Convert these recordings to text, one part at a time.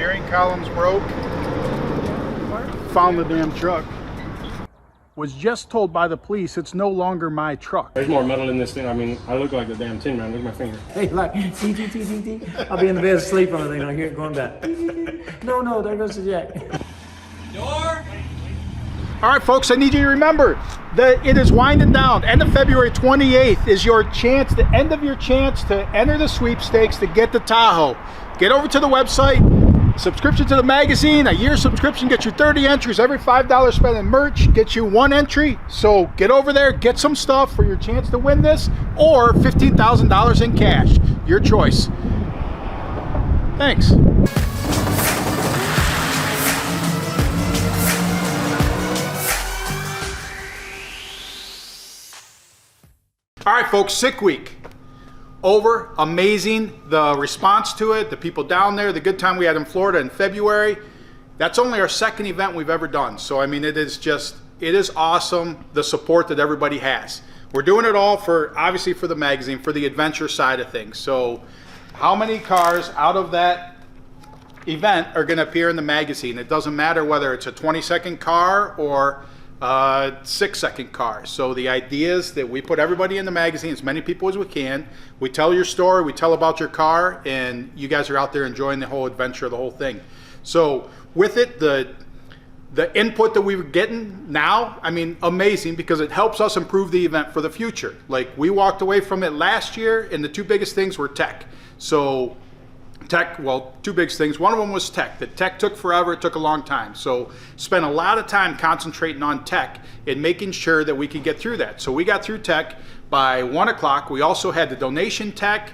steering column's broke. Found the damn truck. Was just told by the police it's no longer my truck. There's more metal in this thing. I mean, I look like the damn Tin Man. Look at my finger. Hey, like, T. I'll be in the bed asleep on the thing. I hear it going back. No, there goes the jack. Door. All right, folks, I need you to remember that it is winding down. End of February 28th is your chance, the end of your chance to enter the sweepstakes to get the Tahoe. Get over to the website, subscription to the magazine, a year subscription gets you 30 entries. Every $5 spent in merch gets you 1 entry. So get over there, get some stuff for your chance to win this, or $15,000 in cash. Your choice. Thanks. All right, folks, Sick Week. Over, amazing, the response to it, the people down there, the good time we had in Florida in February. That's only our second event we've ever done. So, I mean, it is awesome, the support that everybody has. We're doing it all for, obviously, for the magazine, for the adventure side of things. So, how many cars out of that event are going to appear in the magazine? It doesn't matter whether it's a 20-second car or 6-second car. So the idea is that we put everybody in the magazine, as many people as we can. We tell your story, we tell about your car, and you guys are out there enjoying the whole adventure, the whole thing. So with it, the input that we were getting now, I mean, amazing, because it helps us improve the event for the future. Like, we walked away from it last year, and the two biggest things were tech. So tech, well, two big things. One of them was tech. The tech took forever, it took a long time. So spent a lot of time concentrating on tech and making sure that we could get through that. So we got through tech by 1 o'clock. We also had the donation tech,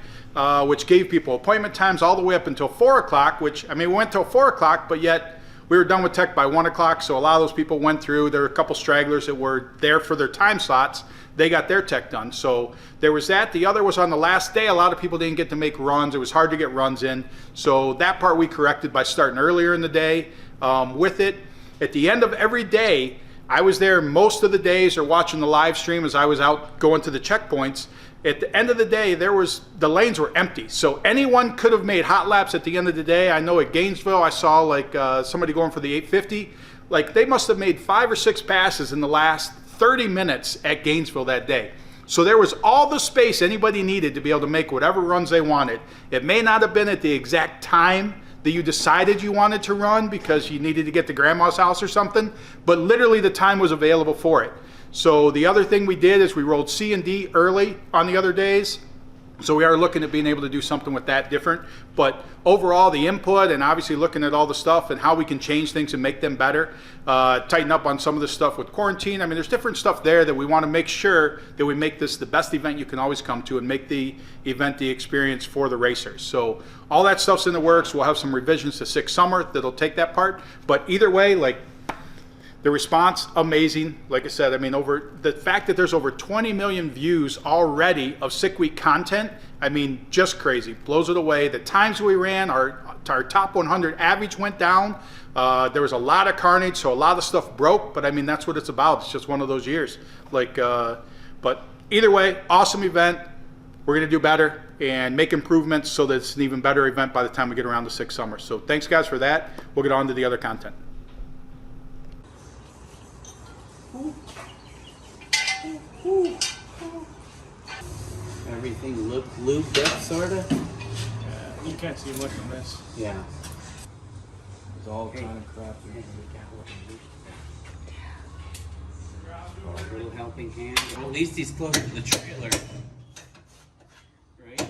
which gave people appointment times all the way up until 4 o'clock, which, I mean, we went till 4 o'clock, but yet we were done with tech by 1 o'clock. So a lot of those people went through. There were a couple stragglers that were there for their time slots. They got their tech done. So there was that. The other was on the last day. A lot of people didn't get to make runs. It was hard to get runs in. So that part we corrected by starting earlier in the day with it. At the end of every day, I was there most of the days or watching the live stream as I was out going to the checkpoints. At the end of the day, the lanes were empty. So anyone could have made hot laps at the end of the day. I know at Gainesville, I saw like somebody going for the 850. Like, they must have made 5 or 6 passes in the last 30 minutes at Gainesville that day. So there was all the space anybody needed to be able to make whatever runs they wanted. It may not have been at the exact time that you decided you wanted to run because you needed to get to grandma's house or something, but literally the time was available for it. So the other thing we did is we rolled C and D early on the other days. So we are looking at being able to do something with that different. But overall, the input and obviously looking at all the stuff and how we can change things and make them better, tighten up on some of the stuff with quarantine. I mean, there's different stuff there that we want to make sure that we make this the best event you can always come to and make the event the experience for the racers. So all that stuff's in the works. We'll have some revisions to Six Summer that'll take that part. But either way, like, the response, amazing. Like I said, I mean, over the fact that there's over 20 million views already of Sick Week content, I mean, just crazy. Blows it away. The times we ran, our top 100 average went down. There was a lot of carnage, so a lot of stuff broke, but I mean, that's what it's about. It's just one of those years. Like, but either way, awesome event. We're gonna do better and make improvements so that it's an even better event by the time we get around to Six Summer. So thanks, guys, for that. We'll get on to the other content. Everything lubed up, sorta? You can't see much on this. Yeah. It's all kind of crap. A little helping hand. At least he's close to the trailer. Right?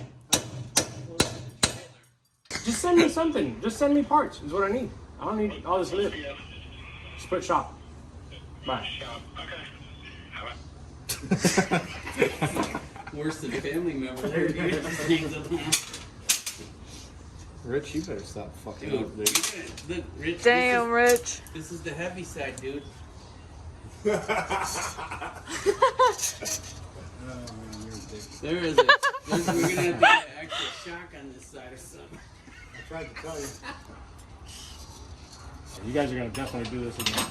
Just send me something. Just send me parts is what I need. I don't need all this lip. Just put shop. Bye. Worse than family member. Rich, you better stop fucking Dude, up, dude. look, Rich. Damn, Rich. This is the heavy side, dude. Oh, man, you're a dick. There is a. We're gonna have to get an extra shock on this side or something. I tried to tell you. You guys are gonna definitely do this again.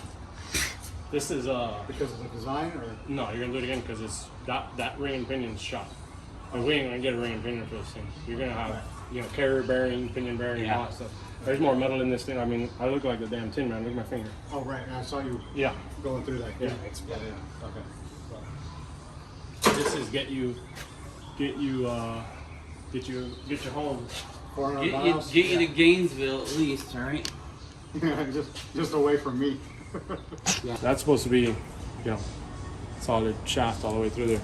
This is Because of the design, or? no, you're gonna do it again because it's that ring and pinion's shot. And we ain't gonna get a ring and pinion for this thing. You're gonna have carrier bearing, pinion bearing, Yeah. all that stuff. There's more metal in this thing. I mean, I look like the damn Tin Man. Look at my finger. Oh, right. I saw you Yeah. going through that. Yeah. Okay. This is get you home. 400 Get miles. you to Gainesville at least, all right? just away from me. That's supposed to be, you know, solid shaft all the way through there.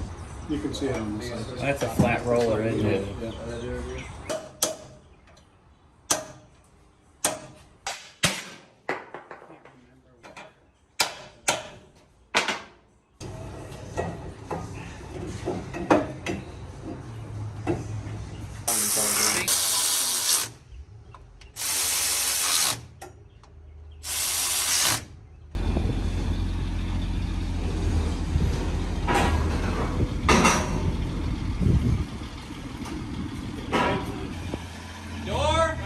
You can see it on this side. That's a flat roller, isn't it? Door!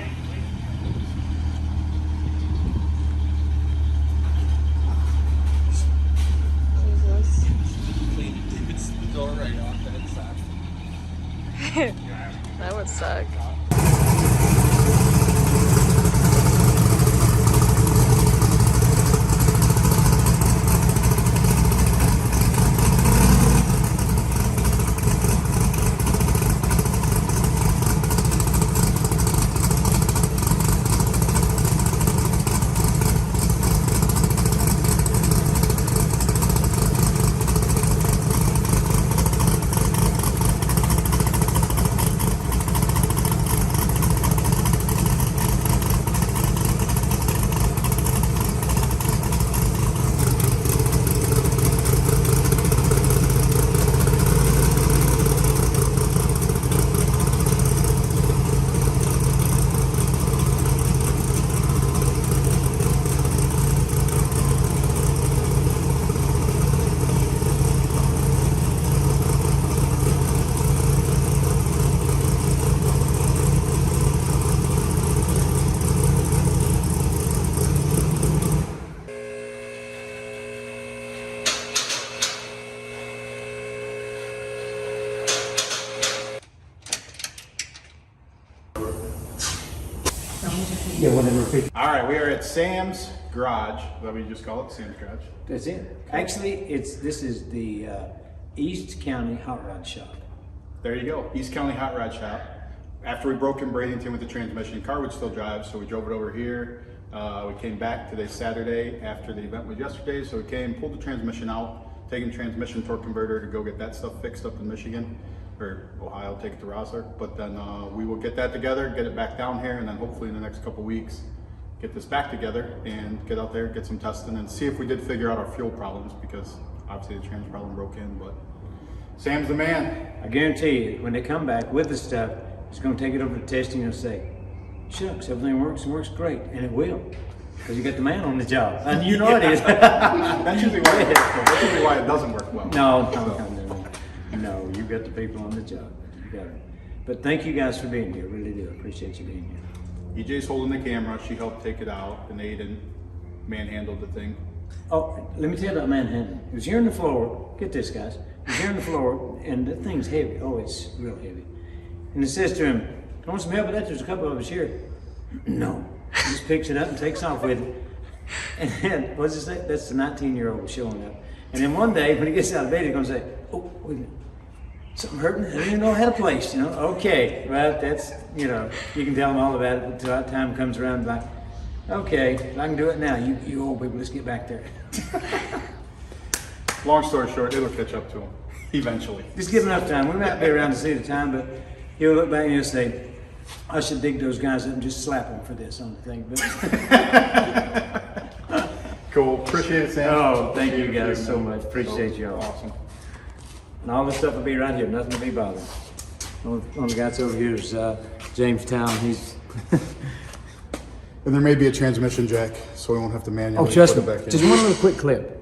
It's the door right off that inside. That would suck. All right, we are at Sam's Garage. Is that what you just call it? Sam's Garage. That's it. Actually, this is the East County Hot Rod Shop. There you go. East County Hot Rod Shop. After we broke in Bradenton with the transmission, the car would still drive, so we drove it over here. We came back today, Saturday, after the event was yesterday. So we came, pulled the transmission out, taking the transmission torque converter to go get that stuff fixed up in Michigan, or Ohio, take it to Rosser. But then we will get that together, get it back down here, and then hopefully in the next couple weeks, get this back together and get out there, get some testing, and see if we did figure out our fuel problems, because obviously the trans problem broke in. But Sam's the man. I guarantee you, when they come back with the stuff, it's going to take it over to testing and say, shucks, everything works and works great. And it will. Because you got the man on the job. And you know it is. That's usually why it doesn't work well. No, you got the people on the job. You got it. But thank you guys for being here. Really do. Appreciate you being here. EJ's holding the camera. She helped take it out, and Aiden manhandled the thing. Oh, let me tell you about manhandling. It was here on the floor. Get this, guys. It was here on the floor, and the thing's heavy. Oh, it's real heavy. And it says to him, "I want some help with that. There's a couple of us here." No. He just picks it up and takes off with it. And then, what's it say? That's the 19-year-old showing up. And then one day, when he gets out of bed, he's going to say, "Oh, wait a minute. Something hurting? I didn't even know I had a place, you know?" Okay, right, that's, you know, you can tell them all about it until that time comes around, like, okay, I can do it now. You old people, let's get back there. Long story short, it'll catch up to him eventually. Just give him enough time. We might be around to see the time, but he'll look back and he'll say, "I should dig those guys up and just slap them for this on the thing." But Cool. Appreciate it, Sam. oh, thank you guys so much. Appreciate y'all. Awesome. And all this stuff will be right here. Nothing to be bothered. One of the guys over here is Jamestown. He's And there may be a transmission jack, so we won't have to manually trust put me. it back in. Just one little quick clip.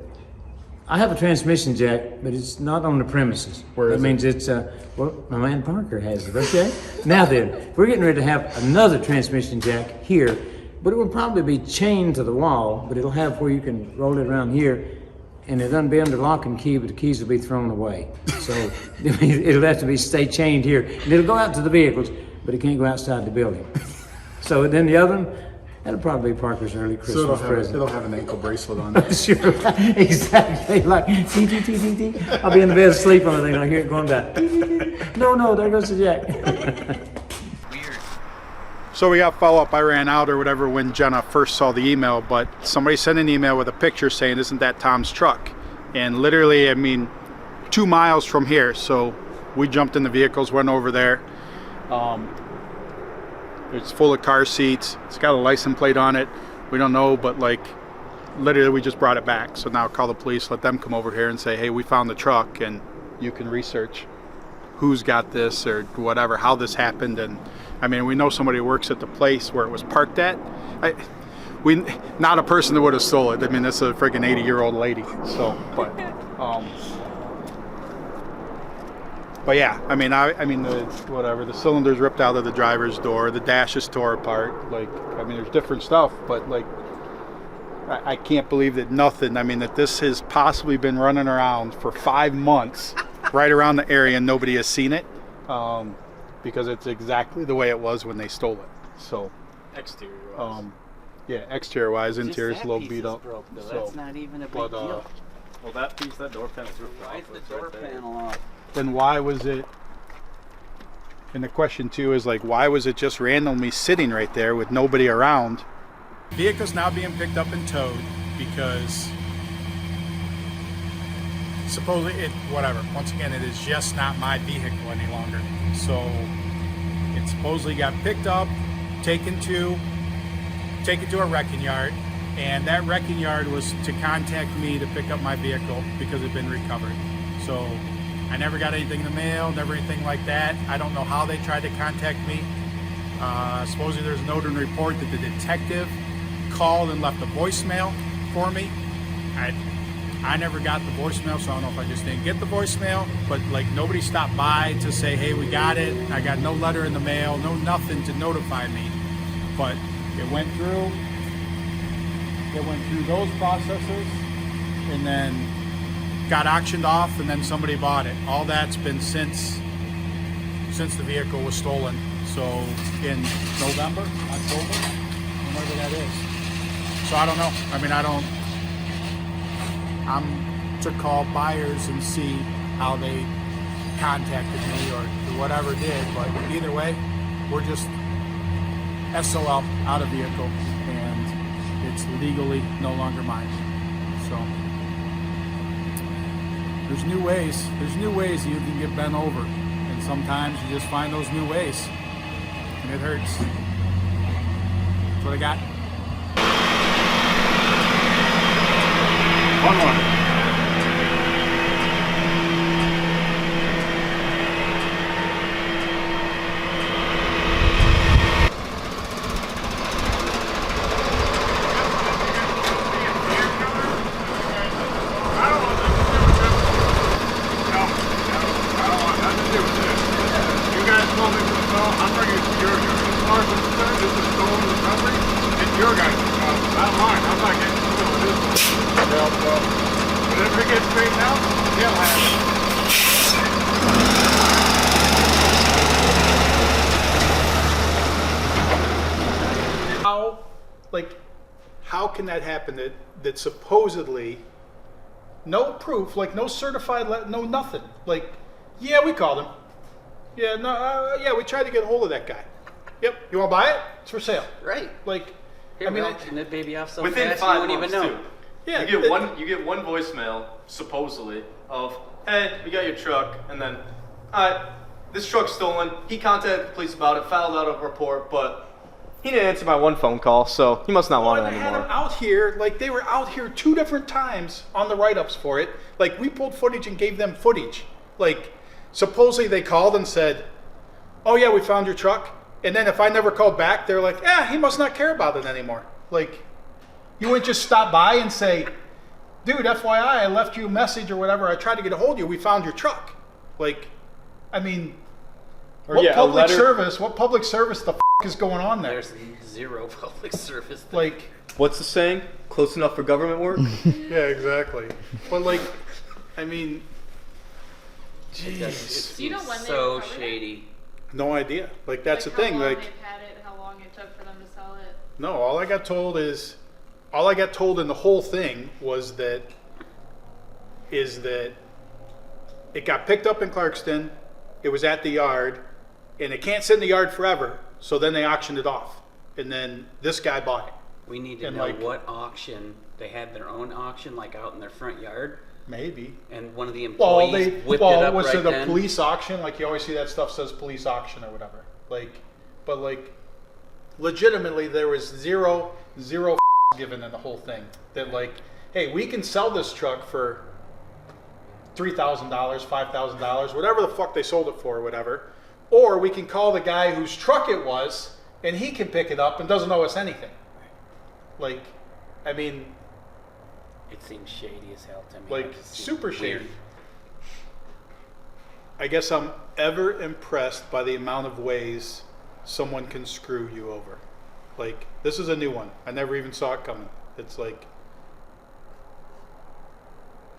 I have a transmission jack, but it's not on the premises. Where that is it? means it's well, my man Parker has it. Okay. Now then, we're getting ready to have another transmission jack here, but it will probably be chained to the wall. But it'll have where you can roll it around here, and it doesn't be under lock and key, but the keys will be thrown away. So it'll have to stay chained here, and it'll go out to the vehicles, but it can't go outside the building. So then the other one, That'll probably be Parker's early So Christmas present. it'll have an ankle bracelet on it. Sure, exactly. Like, tee, tee, tee, tee, tee. I'll be in the bed asleep on the thing, and I hear it going back. Tee, tee, tee. No, there goes the jack. So we got follow-up. I ran out or whatever when Jenna first saw the email, but somebody sent an email with a picture saying, isn't that Tom's truck? And literally, I mean, 2 miles from here. So we jumped in the vehicles, went over there. It's full of car seats. It's got a license plate on it. We don't know, but like literally we just brought it back. So now call the police, let them come over here and say, hey, we found the truck, and you can research who's got this or whatever, how this happened. And I mean, we know somebody who works at the place where it was parked at. Not a person that would have stole it. I mean, that's a freaking 80-year-old lady. So, but yeah, I mean, the cylinder's ripped out of the driver's door, the dash is tore apart. Like, I mean, there's different stuff, but like, I can't believe that that this has possibly been running around for 5 months, right around the area, and nobody has seen it, because it's exactly the way it was when they stole it. So, Exterior wise. yeah, exterior wise, interior's a Just little that beat piece is up. broke, though. So, That's not even a big but, deal. Well, that piece, that door panel's ripped Why off. is the It's door right there. panel off? then why was it? And the question too is like, why was it just randomly sitting right there with nobody around? Vehicle's now being picked up and towed because supposedly whatever. Once again, it is just not my vehicle any longer. So it supposedly got picked up, taken to a wrecking yard, and that wrecking yard was to contact me to pick up my vehicle because it had been recovered. So I never got anything in the mail, never anything like that. I don't know how they tried to contact me. Supposedly there's a note and report that the detective called and left a voicemail for me. I never got the voicemail, so I don't know if I just didn't get the voicemail, but like nobody stopped by to say, hey, we got it. I got no letter in the mail, no nothing to notify me. But it went through those processes and then got auctioned off, and then somebody bought it. All that's been since the vehicle was stolen. So in November, October, whenever that is. So I don't know. I mean, I'm to call buyers and see how they contacted me or whatever did, but either way, we're just SOL, out of vehicle, and it's legally no longer mine. So there's new ways that you can get bent over, and sometimes you just find those new ways, and it hurts. That's what I got. One more. How can that happen that supposedly no proof, like no certified, no nothing, like, yeah, we called him. Yeah, no, yeah, we tried to get a hold of that guy. Yep, you want to buy it? It's for sale. Right. Like, Here, I mean, we're auctioning that baby off so Within fast 5 you won't months, even know. too. yeah, You get one voicemail, supposedly, of, hey, we got your truck, and then, this truck's stolen. He contacted the police about it, filed out a report, but he didn't answer my one phone call, so he must not want it they had anymore. him out here, like they were out here 2 different times on the write-ups for it. Like we pulled footage and gave them footage. Like supposedly they called and said, oh yeah, we found your truck. And then if I never called back, they're like, he must not care about it anymore. Like you wouldn't just stop by and say, dude, FYI, I left you a message or whatever. I tried to get a hold of you. We found your truck. Like, I mean, what public service the is going on there? There's zero public service there. Like, What's the saying? Close enough for government work? yeah, exactly. But like, I mean, It jeez, Do you know when they so recovered it? shady. no idea. Like that's Like the thing. How long Like, they've had it, how long it took for them to sell it. No, all I got told in the whole thing was that it got picked up in Clarkston, it was at the yard, and it can't sit in the yard forever, so then they auctioned it off. And then this guy bought it. We need to And know like- what auction, they had their own auction, like out in their front yard, Maybe. and one of the Well, employees whipped it up was right it a then. police auction? Like you always see that stuff says police auction or whatever. But legitimately there was zero given in the whole thing. That like, hey, we can sell this truck for $3,000, $5,000, whatever the fuck they sold it for, or whatever. Or we can call the guy whose truck it was, and he can pick it up and doesn't owe us anything. Like, I mean, It seems shady as hell to me. like It just seems super weird. shady. I guess I'm ever impressed by the amount of ways someone can screw you over. Like, this is a new one. I never even saw it coming. It's like,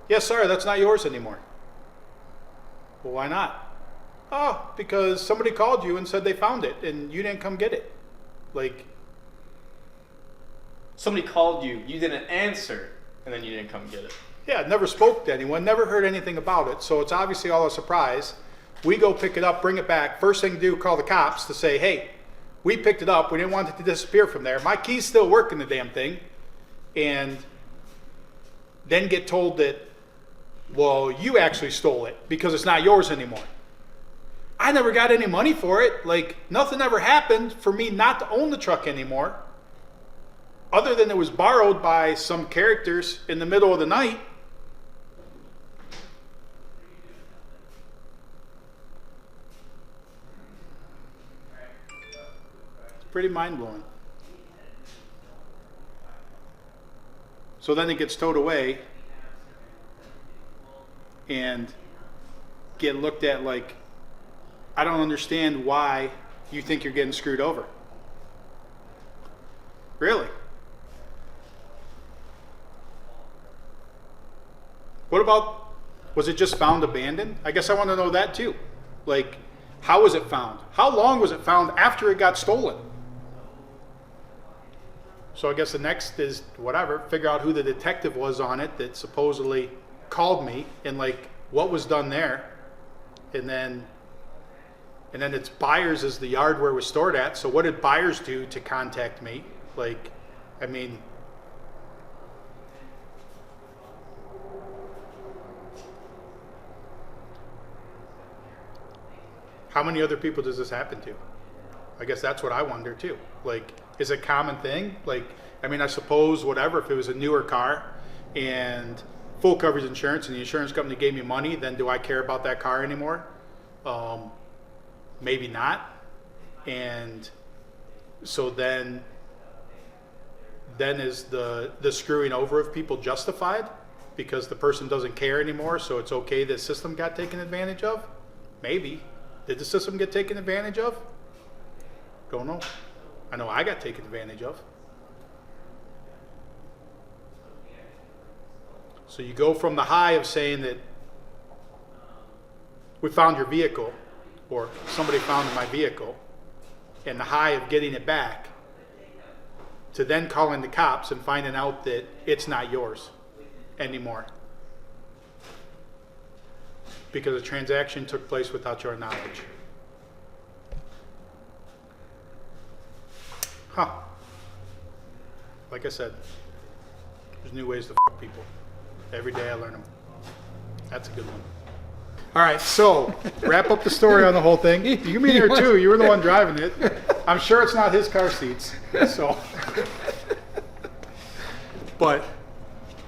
yeah, sorry, that's not yours anymore. Well, why not? Oh, because somebody called you and said they found it and you didn't come get it. Like, Somebody called you, you didn't answer, and then you didn't come get it. yeah, never spoke to anyone, never heard anything about it, so it's obviously all a surprise. We go pick it up, bring it back. First thing to do, call the cops to say, hey, we picked it up. We didn't want it to disappear from there. My key's still working, the damn thing. And then get told that, well, you actually stole it because it's not yours anymore. I never got any money for it. Like, nothing ever happened for me not to own the truck anymore. Other than it was borrowed by some characters in the middle of the night. It's pretty mind-blowing. So then it gets towed away and get looked at like, I don't understand why you think you're getting screwed over. Really? What about, was it just found abandoned? I guess I want to know that too. Like, how was it found? How long was it found after it got stolen? So I guess the next is, whatever, figure out who the detective was on it that supposedly called me and like what was done there. And then it's Byers is the yard where it was stored at. So what did Byers do to contact me? Like, I mean, how many other people does this happen to? I guess that's what I wonder too. Like, is it a common thing? Like, I mean, I suppose whatever, if it was a newer car and full coverage insurance and the insurance company gave me money, then do I care about that car anymore? Maybe not. And so then is the screwing over of people justified because the person doesn't care anymore, so it's okay the system got taken advantage of? Maybe. Did the system get taken advantage of? Don't know. I know I got taken advantage of. So you go from the high of saying that we found your vehicle, or somebody found my vehicle, and the high of getting it back, to then calling the cops and finding out that it's not yours anymore. Because the transaction took place without your knowledge. Huh. Like I said, there's new ways to f people. Every day I learn them. That's a good one. All right, so wrap up the story on the whole thing. You can be here too. You were the one driving it. I'm sure it's not his car seats. So, but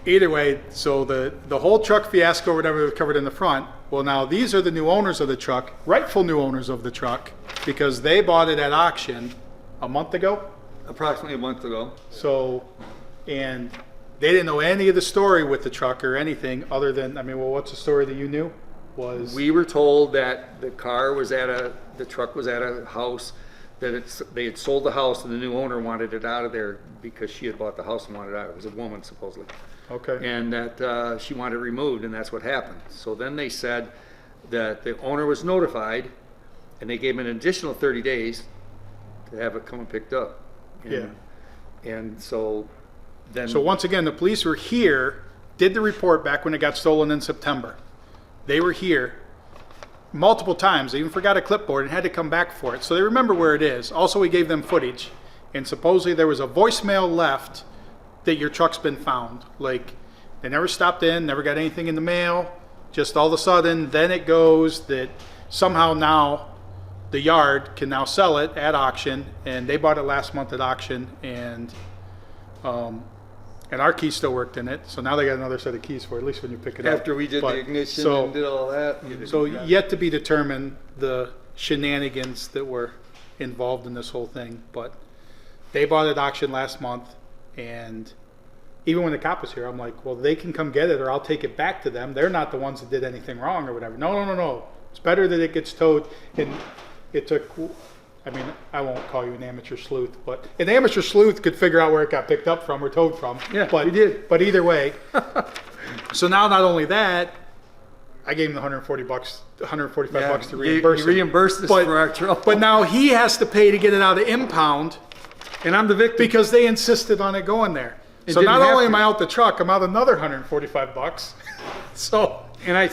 either way, so the whole truck fiasco or whatever was covered in the front. Well, now these are the new owners of the truck, rightful new owners of the truck, because they bought it at auction a month ago. Approximately a month ago. So, and they didn't know any of the story with the truck or anything other than, I mean, well, what's the story that you knew? Was We were told that the truck was at a house, that they had sold the house and the new owner wanted it out of there because she had bought the house and wanted it out. It was a woman supposedly. okay. And that she wanted it removed, and that's what happened. So then they said that the owner was notified and they gave him an additional 30 days to have it come and picked up. And Yeah. And so then. So once again, the police were here, did the report back when it got stolen in September. They were here multiple times. They even forgot a clipboard and had to come back for it. So they remember where it is. Also, we gave them footage. And supposedly there was a voicemail left that your truck's been found. Like, they never stopped in, never got anything in the mail. Just all of a sudden, then it goes that somehow now the yard can now sell it at auction. And they bought it last month at auction. And our key still worked in it. So now they got another set of keys for it, at least when you pick it up. After we did But- the ignition so- and did all that. So yet to be determined the shenanigans that were involved in this whole thing, but they bought it at auction last month, and even when the cop was here, I'm like, well, they can come get it or I'll take it back to them. They're not the ones that did anything wrong or whatever. No. It's better that it gets towed. And it took, I mean, I won't call you an amateur sleuth, but an amateur sleuth could figure out where it got picked up from or towed from. Yeah, but we did. But either way, so now not only that, I gave him the $145 bucks to reimburse He him. reimbursed us for our trouble. But now he has to pay to get it out of impound And I'm the victim. because they insisted on it going there. It So didn't not have only to. am I out the truck, I'm out another $145. So And I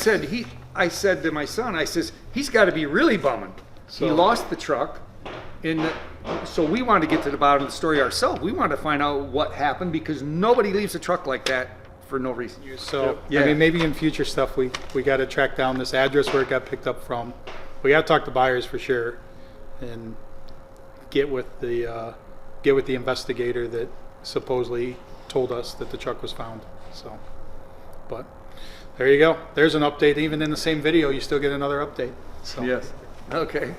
said to my son, I says, he's got to be really bumming. He So- lost the truck. So we wanted to get to the bottom of the story ourselves. We wanted to find out what happened because nobody leaves a truck like that for no reason. So, Yeah. I mean, maybe in future stuff, we got to track down this address where it got picked up from. We got to talk to buyers for sure and get with the investigator that supposedly told us that the truck was found. So, but there you go. There's an update. Even in the same video, you still get another update. So. Yes. Okay.